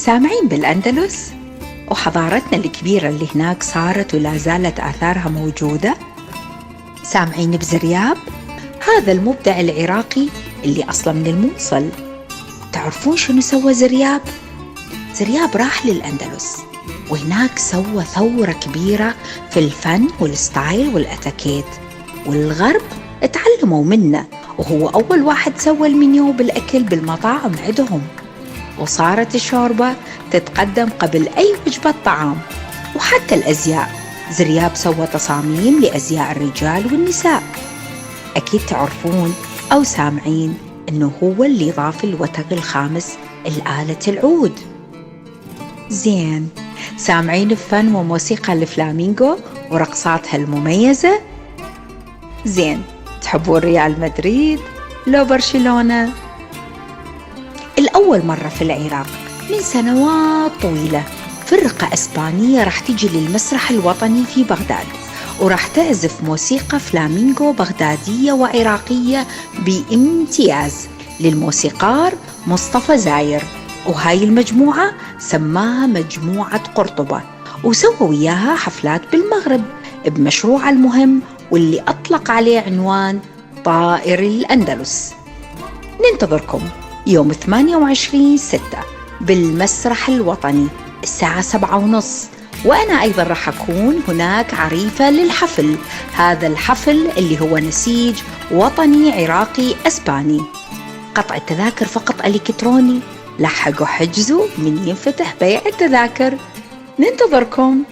سامعين بالأندلس وحضارتنا الكبيرة اللي هناك صارت ولا زالت آثارها موجودة؟ سامعين بزرياب؟ هذا المبدع العراقي اللي أصلا من الموصل. تعرفون شنو سوى زرياب؟ زرياب راح للأندلس وهناك سوى ثورة كبيرة في الفن والستايل والأتاكيت، والغرب اتعلموا منه، وهو أول واحد سوى المنيو بالأكل بالمطاعم عندهم، وصارت الشوربة تتقدم قبل أي وجبة طعام. وحتى الأزياء، زرياب سوى تصاميم لأزياء الرجال والنساء. أكيد تعرفون أو سامعين أنه هو اللي ضاف الوتر الخامس الآلة العود. زين، سامعين بفن وموسيقى الفلامينغو ورقصاتها المميزة؟ زين، تحبون ريال مدريد لو برشلونة؟ الأول مرة في العراق من سنوات طويلة فرقة أسبانية راح تيجي للمسرح الوطني في بغداد، وراح تعزف موسيقى فلامينغو بغدادية وعراقية بامتياز للموسيقار مصطفى زاير. وهاي المجموعة سماها مجموعة قرطبة، وسووا وياها حفلات بالمغرب بمشروع المهم واللي أطلق عليه عنوان طائر الأندلس. ننتظركم يوم 28/6 بالمسرح الوطني الساعة 7:30، وأنا أيضا راح أكون هناك عريفة للحفل. هذا الحفل اللي هو نسيج وطني عراقي أسباني. قطع التذاكر فقط إلكتروني، لحقوا حجزوا من ينفتح بيع التذاكر. ننتظركم.